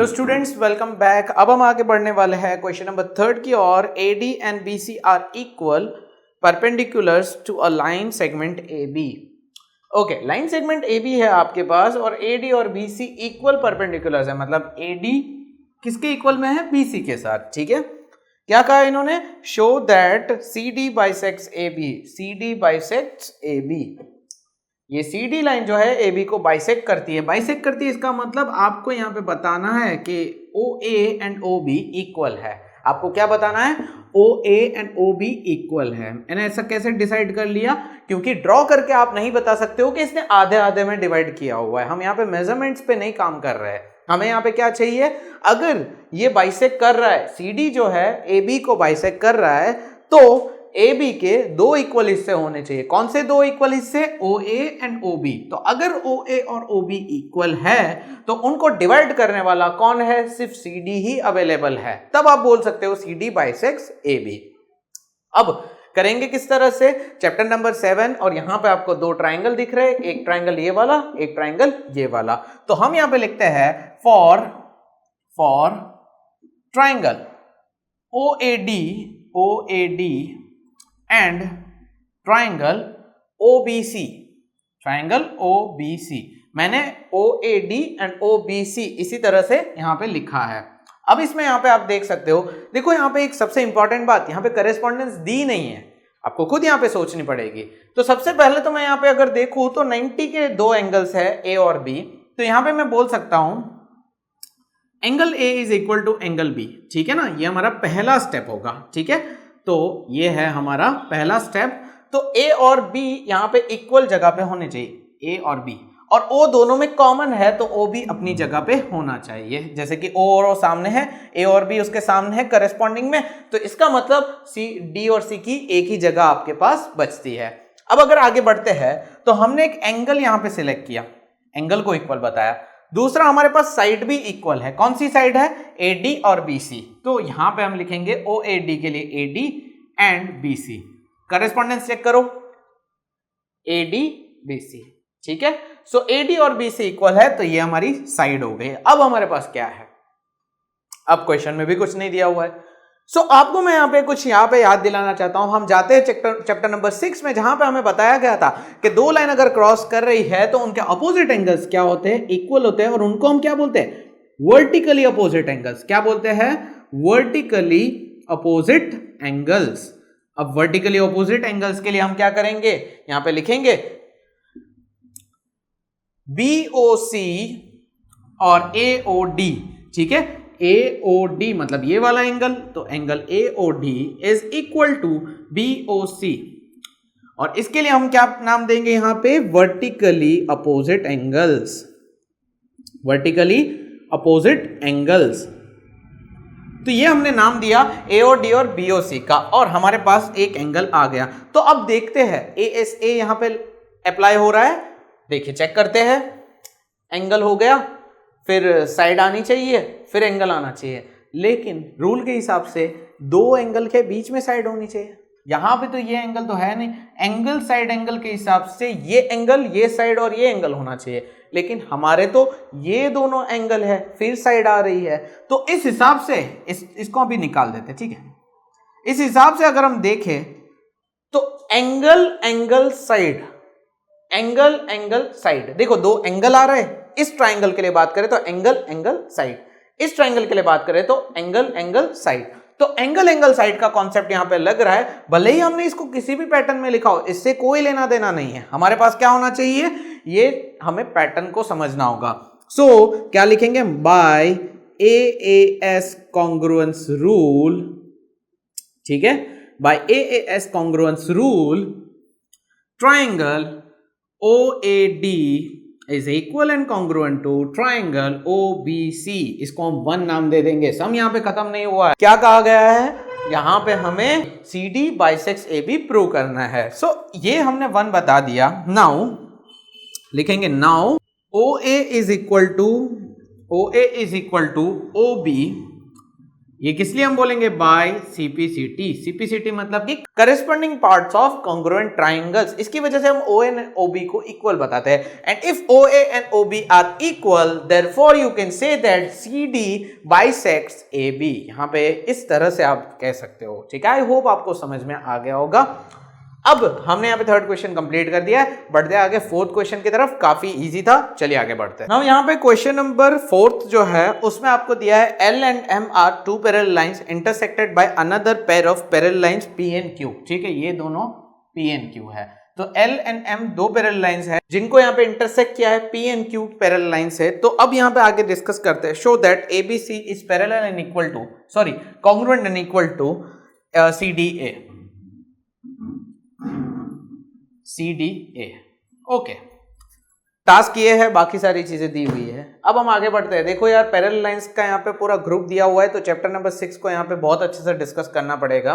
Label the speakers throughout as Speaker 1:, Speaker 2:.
Speaker 1: Hello students, welcome back. अब हम आगे बढ़ने वाले हैं क्वेश्चन नंबर 3 की और AD and BC are equal perpendiculars to a line segment AB। Okay, line segment AB है आपके पास और AD और BC इक्वल परपेंडिकुलर्स है, मतलब AD किसके इक्वल में है? BC के साथ। ठीक है, क्या कहा इन्होंने? Show that CD bisects AB। CD bisects AB, ये CD लाइन जो है AB को बाइसेक्ट करती है। बाइसेक्ट करती है इसका मतलब आपको यहाँ पे बताना है कि OA एंड OB इक्वल है। आपको क्या बताना है? OA एंड OB इक्वल है। मैंने ऐसा कैसे डिसाइड कर लिया? क्योंकि ड्रॉ करके आप नहीं बता सकते हो कि इसने आधे आधे में डिवाइड किया हुआ है। हम यहाँ पे मेजरमेंट्स पे नहीं काम कर रहे हैं, हमें यहाँ पे क्या चाहिए? अगर ये बाइसेक्ट कर रहा है, CD जो है AB को बाइसेक्ट कर रहा है, तो AB के दो इक्वल हिस्से होने चाहिए। कौन से दो इक्वल हिस्से? OA and OB। तो अगर OA और OB इक्वल है तो उनको डिवाइड करने वाला कौन है? सिर्फ CD ही अवेलेबल है। तब आप बोल सकते हो CD बाइसेक्ट्स AB। अब करेंगे किस तरह से? चैप्टर नंबर 7 और यहां पे आपको दो ट्राइंगल दिख रहे हैं, एक ट्राइंगल ये वाला, एक ट्राइंगल ये वाला। तो हम यहां पे लिखते हैं for triangle OAD and triangle OBC। Triangle OBC मैंने OAD एंड OBC इसी तरह से यहां पे लिखा है। अब इसमें यहां पे आप देख सकते हो, देखो यहां पे एक सबसे इंपॉर्टेंट बात, यहां पे करेस्पॉन्डेंस दी नहीं है, आपको खुद यहां पे सोचनी पड़ेगी। तो सबसे पहले तो मैं यहां पे अगर देखूं तो 90 के दो एंगल्स है A और B। तो यहां पे मैं बोल सकता हूं angle A is equal to angle B। ठीक है ना, ये हमारा पहला स्टेप होगा। ठीक है, तो ये है हमारा पहला स्टेप। तो A और B यहां पे इक्वल जगह पे होने चाहिए, A और B, और O दोनों में कॉमन है तो O भी अपनी जगह पे होना चाहिए। जैसे कि O और O सामने है, A और B उसके सामने है करेस्पॉन्डिंग में, तो इसका मतलब D और C की एक ही जगह आपके पास बचती है। अब अगर आगे बढ़ते हैं तो हमने एक एंगल यहां पे सिलेक्ट किया, एंगल को इक्वल बताया। दूसरा हमारे पास साइड भी इक्वल है। कौन सी साइड है? AD और BC। तो यहां पे हम लिखेंगे OAD के लिए AD and BC। Correspondence check करो, AD BC। ठीक है, सो AD और BC इक्वल है, तो ये हमारी साइड हो गई। अब हमारे पास क्या है? अब क्वेश्चन में भी कुछ नहीं दिया हुआ है। सो आपको मैं यहाँ पे याद दिलाना चाहता हूं। हम जाते हैं चैप्टर नंबर 6 में, जहां पे हमें बताया गया था कि दो लाइन अगर क्रॉस कर रही है तो उनके अपोजिट एंगल्स क्या होते हैं? इक्वल होते हैं, और उनको हम क्या बोलते हैं? Vertically opposite angles. क्या बोलते हैं? Vertically opposite angles. अब वर्टिकली अपोजिट एंगल्स के लिए हम क्या करेंगे? यहां पे लिखेंगे BOC और AOD। ठीक है, AOD मतलब ये वाला एंगल, तो angle AOD is equal to BOC, और इसके लिए हम क्या नाम देंगे यहां पे? Vertically opposite angles. Vertically opposite angles, तो ये हमने नाम दिया AOD और BOC का, और हमारे पास एक एंगल आ गया। तो अब देखते हैं ASA यहां पे अप्लाई हो रहा है। देखिए, चेक करते हैं। एंगल हो गया, फिर साइड आनी चाहिए, फिर एंगल आना चाहिए, लेकिन रूल के हिसाब से दो एंगल के बीच में साइड होनी चाहिए। यहां पे तो ये एंगल तो है नहीं, एंगल साइड एंगल के हिसाब से ये एंगल, ये साइड और ये एंगल होना चाहिए, लेकिन हमारे तो ये दोनों एंगल है, फिर साइड आ रही है। तो इस हिसाब से इसको अभी निकाल देते। ठीक है, इस हिसाब से अगर हम देखें तो एंगल साइड, एंगल साइड, देखो दो एंगल आ रहे हैं। इस ट्राइंगल के लिए बात करें तो एंगल साइड, इस ट्राइंगल के लिए बात करें तो एंगल साइड। तो एंगल साइड का कॉन्सेप्ट यहां पे लग रहा है। भले ही हमने इसको किसी भी पैटर्न में लिखा हो, इससे कोई लेना देना नहीं है। हमारे पास क्या होना चाहिए? ये हमें पैटर्न को समझना होगा। सो क्या लिखेंगे? By AAS congruence rule. ठीक है, by AAS congruence rule triangle OAD is equal and congruent to triangle OBC। इसको हम 1 नाम दे देंगे। सम यहां पे खत्म नहीं हुआ है। क्या कहा गया है? यहां पे हमें CD बाइसेक्ट्स AB प्रूव करना है। सो ये हमने 1 बता दिया। नाउ लिखेंगे, now OA is equal to OB। ये किस लिए हम बोलेंगे बाय CPCT। CPCT मतलब कि corresponding parts of congruent triangles. इसकी वजह से हम OA एंड OB को इक्वल बताते हैं। And if OA and OB are equal therefore you can say that CD bisects AB। यहाँ पे इस तरह से आप कह सकते हो। ठीक है, आई होप आपको समझ में आ गया होगा। अब हमने यहाँ पे थर्ड क्वेश्चन कंप्लीट कर दिया है, बढ़ते हैं आगे फोर्थ क्वेश्चन की तरफ। काफी इजी था, चलिए आगे बढ़ते हैं। नाउ यहाँ पे क्वेश्चन नंबर फोर्थ जो है उसमें आपको दिया है L and M are two parallel lines intersected by another pair of parallel lines P and Q। ठीक है, ये दोनों P and Q है। तो L and M दो पैरेलल लाइंस है जिनको यहाँ पे इंटरसेक्ट किया है, P and Q parallel lines है। तो अब यहाँ पे आगे डिस्कस करते हैं। Show that ABC is parallel and equal to congruent and equal to CDA। CDA okay, task ये है, बाकी सारी चीजें दी हुई है। अब हम आगे बढ़ते हैं। देखो यार, पैरेलल लाइंस का यहाँ पे पूरा ग्रुप दिया हुआ है, तो चैप्टर नंबर 6 को यहाँ पे बहुत अच्छे से डिस्कस करना पड़ेगा।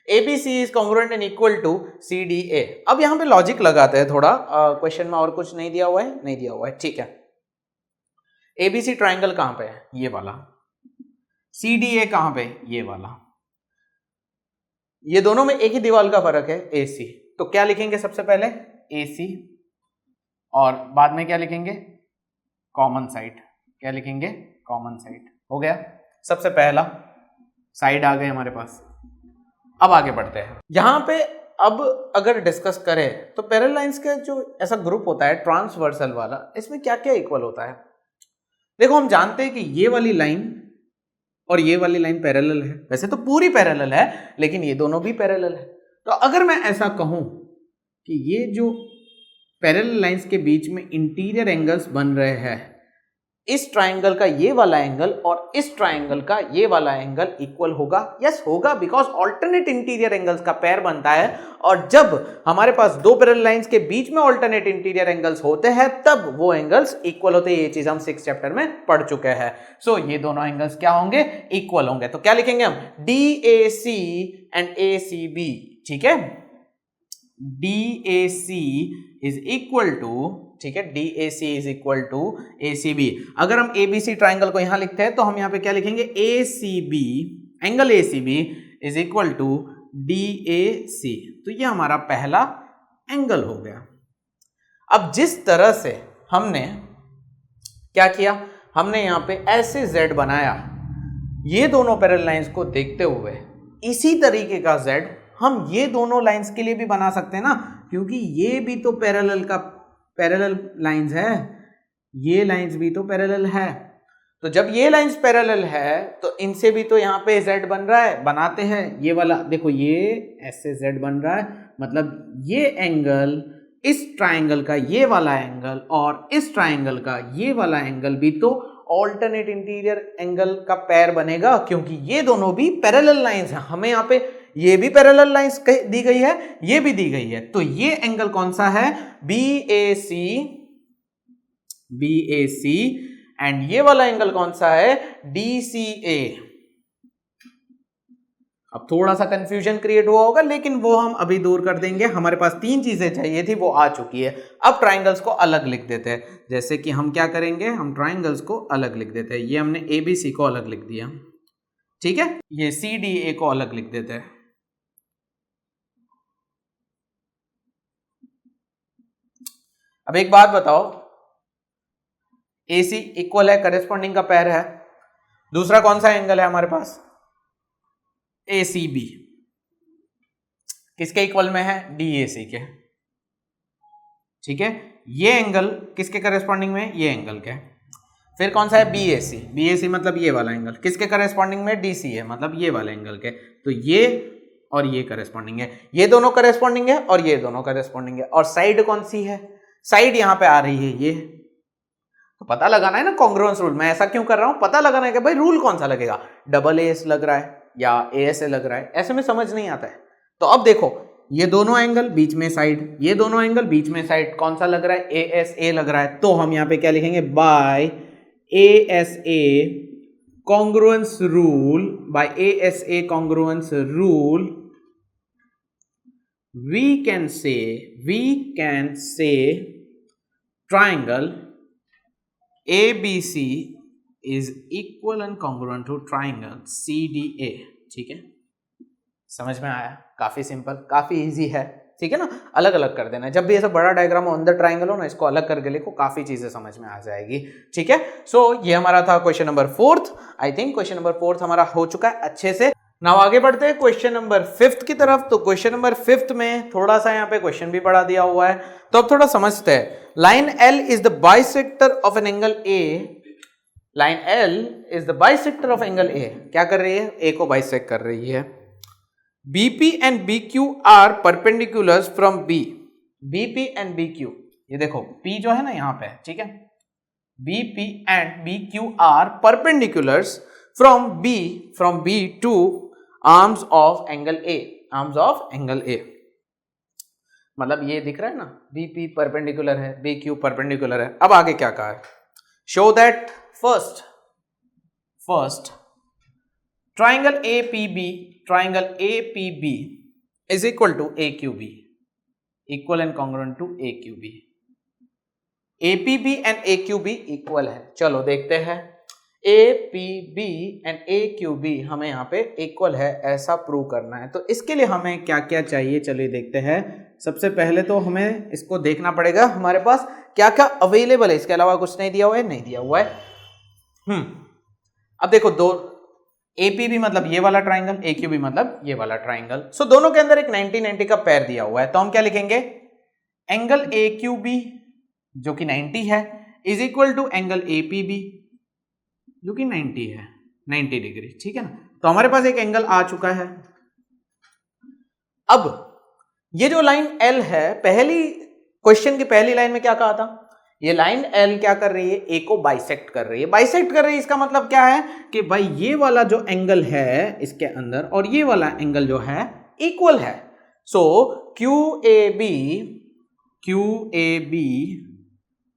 Speaker 1: ABC is congruent and equal to CDA। अब यहाँ पे लॉजिक लगाते हैं थोड़ा, क्वेश्चन में और कुछ नहीं दिया हुआ है, नहीं दिया हुआ है, ठीक है। ABC ट्राइंगल कहाँ पे है, ये वाला। CDA कहाँ पे, ये वाला। ये दोनों में एक ही दीवार का फर्क है, AC। तो क्या लिखेंगे सबसे पहले, AC, और बाद में क्या लिखेंगे, कॉमन साइड। क्या लिखेंगे, कॉमन साइड। हो गया, सबसे पहला साइड आ गए हमारे पास। अब आगे बढ़ते हैं। यहां पे अब अगर डिस्कस करें तो पैरेलल लाइंस का जो ऐसा ग्रुप होता है ट्रांसवर्सल वाला, इसमें क्या क्या इक्वल होता है। देखो, हम जानते हैं कि ये वाली लाइन और ये वाली लाइन पैरेलल है। वैसे तो पूरी पैरेलल है, लेकिन ये दोनों भी पैरेलल है। तो अगर मैं ऐसा कहूं कि ये जो पैरेलल लाइंस के बीच में इंटीरियर एंगल्स बन रहे हैं, इस ट्राइंगल का ये वाला एंगल और इस ट्राइंगल का ये वाला एंगल इक्वल होगा। यस होगा, बिकॉज ऑल्टरनेट इंटीरियर एंगल्स का पेयर बनता है। और जब हमारे पास दो पैरेलल लाइंस के बीच में ऑल्टरनेट इंटीरियर एंगल्स होते हैं, तब वो एंगल्स इक्वल होते हैं। ये चीज हम 6th चैप्टर में पढ़ चुके हैं। सो ये दोनों एंगल्स क्या होंगे, इक्वल होंगे। तो क्या लिखेंगे हम, DAC एंड ACB। ठीक है, DAC इज इक्वल टू, ठीक है, DAC is equal to ACB। अगर हम ABC ट्राइंगल को यहां लिखते हैं तो हम यहां पे क्या लिखेंगे, ACB, angle ACB is equal to DAC। तो ये हमारा पहला एंगल हो गया। अब जिस तरह से हमने क्या किया, हमने यहां पे ऐसे Z बनाया, ये दोनों पैरेलल लाइंस को देखते हुए इसी तरीके का Z हम ये दोनों लाइंस के लिए भी बना सकते हैं ना, क्योंकि ये भी तो पैरेलल लाइंस है, ये लाइंस भी तो पैरेलल है। तो जब ये लाइंस पैरेलल है तो इनसे भी तो यहाँ पे Z बन रहा है, बनाते हैं। ये वाला देखो, ये ऐसे Z बन रहा है, मतलब ये एंगल, इस ट्राइंगल का ये वाला एंगल और इस ट्राइंगल का ये वाला एंगल भी तो ऑल्टरनेट इंटीरियर एंगल का पेयर बनेगा, क्योंकि ये दोनों भी पैरेलल लाइंस हैं। हमें यहाँ पे ये भी पैरेलल लाइंस दी गई है, ये भी दी गई है। तो ये एंगल कौन सा है, BAC, एंड ये वाला एंगल कौन सा है, DCA। अब थोड़ा सा कंफ्यूजन क्रिएट हुआ होगा, लेकिन वो हम अभी दूर कर देंगे। हमारे पास 3 चीजें चाहिए थी, वो आ चुकी है। अब ट्राइंगल्स को अलग लिख देते हैं। जैसे कि हम क्या करेंगे, हम ट्राइंगल्स को अलग लिख देते हैं। ये हमने ABC को अलग लिख दिया, ठीक है। ये CDA को अलग लिख देते हैं। अब एक बात बताओ, AC इक्वल है, करेस्पॉन्डिंग का पेयर है। दूसरा कौन सा एंगल है हमारे पास, ACB, किसके इक्वल में है, DAC के। ठीक है, ये एंगल किसके करेस्पॉन्डिंग में, ये एंगल के। फिर कौन सा है, BAC मतलब ये वाला एंगल, किसके करेस्पॉन्डिंग में, DCA मतलब ये वाला एंगल के। तो ये और ये करेस्पॉन्डिंग है, ये दोनों करेस्पॉन्डिंग है और ये दोनों करेस्पॉन्डिंग है। और साइड कौन सी है, साइड यहां पे आ रही है ये। तो पता लगाना है ना कॉन्ग्रुएंस रूल। मैं ऐसा क्यों कर रहा हूं, पता लगाना है कि भाई रूल कौन सा लगेगा, AA लग रहा है या ASA लग रहा है, ऐसे में समझ नहीं आता है। तो अब देखो, ये दोनों एंगल बीच में साइड, ये दोनों एंगल बीच में साइड, कौन सा लग रहा है, ASA लग रहा है। तो हम यहां पे क्या लिखेंगे, by ASA congruence rule, by ASA congruence rule we can say triangle ABC is equal and congruent to triangle CDA। ठीक है, समझ में आया? काफी सिंपल, काफी इजी है। ठीक है ना, अलग अलग कर देना, जब भी ऐसा बड़ा डायग्राम हो अंदर ट्राइंगल हो ना, इसको अलग करके लिखो, काफी चीजें समझ में आ जाएगी। ठीक है, सो ये हमारा था question number 4। I think question number 4 हमारा हो चुका है अच्छे से। नाउ आगे बढ़ते हैं क्वेश्चन नंबर 5 की तरफ। तो क्वेश्चन नंबर 5 में थोड़ा सा यहाँ पे क्वेश्चन भी पढ़ा दिया हुआ है, तो अब थोड़ा समझते हैं। Line L is the bisector of an angle A। Line L is the bisector of angle A। क्या कर रही है? A को बाइसेक्ट कर रही है। BP and BQ are perpendiculars from B। BP and BQ, ये देखो P जो है ना यहाँ पे, ठीक है, BP and BQ are perpendiculars from B to arms of angle A। arms of angle A मतलब ये दिख रहा है ना, BP परपेंडिकुलर है, BQ परपेंडिकुलर है। अब आगे क्या कहा है? Show that first triangle APB is equal to AQB, equal and congruent to AQB। APB and AQB equal है। चलो देखते हैं, APB and AQB हमें यहाँ पे इक्वल है ऐसा प्रूव करना है। तो इसके लिए हमें क्या क्या चाहिए, चलिए देखते हैं। सबसे पहले तो हमें इसको देखना पड़ेगा हमारे पास क्या क्या अवेलेबल है, इसके अलावा कुछ नहीं दिया हुआ है, नहीं दिया हुआ है। अब देखो, दो APB मतलब ये वाला ट्राइंगल, AQB मतलब ये वाला ट्राइंगल। सो दोनों के अंदर एक 90-90 का पेयर दिया हुआ है, तो हम क्या लिखेंगे? एंगल AQB जो कि 90 है is equal to angle APB जो कि 90 है, 90 डिग्री। ठीक है ना, तो हमारे पास एक एंगल आ चुका है। अब ये जो लाइन L है, पहली क्वेश्चन की पहली लाइन में क्या कहा था? ये लाइन L क्या कर रही है? A को बाइसेक्ट कर रही है। बाइसेक्ट कर रही है इसका मतलब क्या है कि भाई ये वाला जो एंगल है इसके अंदर और ये वाला एंगल जो है इक्वल है। So QAB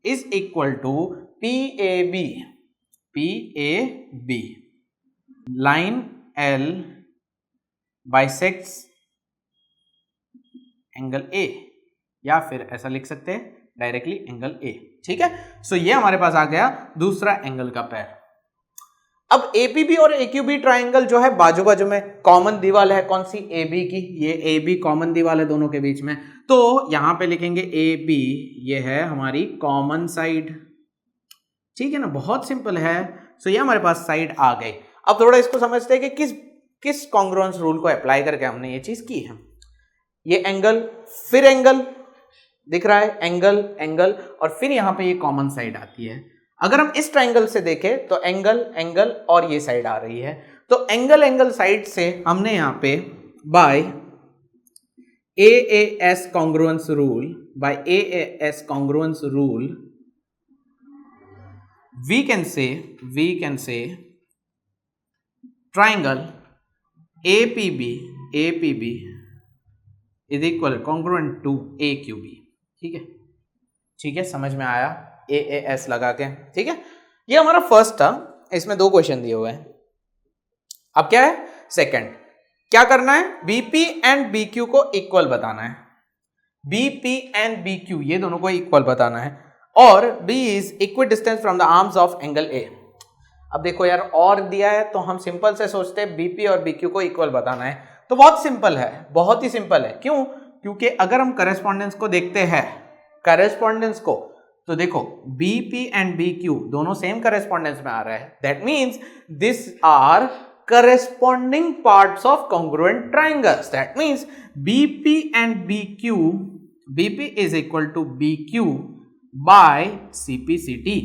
Speaker 1: is equal to PAB। Line L bisects angle A, या फिर ऐसा लिख सकते हैं डायरेक्टली एंगल A। ठीक है, सो ये हमारे पास आ गया दूसरा एंगल का पेयर। अब APB और AQB ट्राइंगल जो है बाजू बाजू में, कॉमन दीवार है कौन सी? AB की। ये AB कॉमन दीवार है दोनों के बीच में, तो यहां पे लिखेंगे AB, ये है हमारी कॉमन साइड। ठीक है ना, बहुत सिंपल है। सो ये हमारे पास साइड आ गई। अब थोड़ा इसको समझते हैं कि किस कॉन्ग्रुएंस रूल को अप्लाई करके हमने ये चीज की है। ये एंगल, फिर एंगल दिख रहा है, एंगल और फिर यहां पे ये कॉमन साइड आती है। अगर हम इस ट्राइंगल से देखें तो एंगल और ये साइड आ रही है, तो एंगल साइड से हमने यहां पे by AAS congruence rule we can say triangle APB is equal congruent to AQB। ठीक है, समझ में आया? AAS लगा के। ठीक है, ये हमारा फर्स्ट था, इसमें 2 क्वेश्चन दिए हुए हैं। अब क्या है सेकंड? क्या करना है? BP एंड BQ को इक्वल बताना है। BP एंड BQ ये दोनों को इक्वल बताना है, और B is equidistant from the arms of angle A। अब देखो यार, और दिया है तो हम सिंपल से सोचते हैं BP और BQ को इक्वल बताना है, तो बहुत सिंपल है, बहुत ही सिंपल है। क्यों? क्योंकि अगर हम करेस्पॉन्डेंस को देखते हैं, करेस्पॉन्डेंस को, तो देखो BP एंड BQ दोनों सेम करेस्पॉन्डेंस में आ रहा है। That means this are corresponding parts of congruent triangles। That means BP and BQ, BP is equal to BQ by CPCT,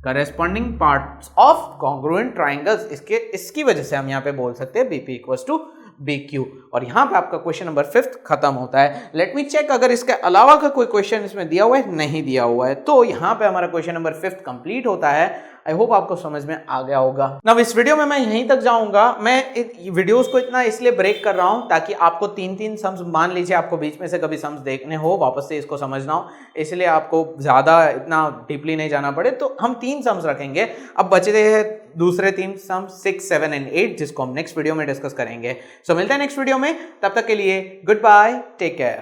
Speaker 1: corresponding parts of congruent triangles। इसकी वजह से हम यहाँ पे बोल सकते हैं BP equals to BQ। और यहाँ पे आपका क्वेश्चन नंबर 5 खत्म होता है। लेट मी चेक अगर इसके अलावा का कोई क्वेश्चन इसमें दिया हुआ है, नहीं दिया हुआ है, तो यहाँ पे हमारा क्वेश्चन नंबर 5 कंप्लीट होता है। आई होप आपको समझ में आ गया होगा। अब इस वीडियो में मैं यहीं तक जाऊंगा। मैं वीडियोस को इतना इसलिए ब्रेक कर रहा हूं ताकि आपको 3-3 सम्स, मान लीजिए आपको बीच में से कभी सम्स देखने हो, वापस से इसको समझना हो, इसलिए आपको ज्यादा इतना डीपली नहीं जाना पड़े, तो हम 3 सम्स रखेंगे। अब बचे हैं दूसरे 3 सम्स 6, 7 एंड 8, जिसको हम नेक्स्ट वीडियो में डिस्कस करेंगे। सो मिलते हैं नेक्स्ट वीडियो में, तब तक के लिए गुड बाय, टेक केयर।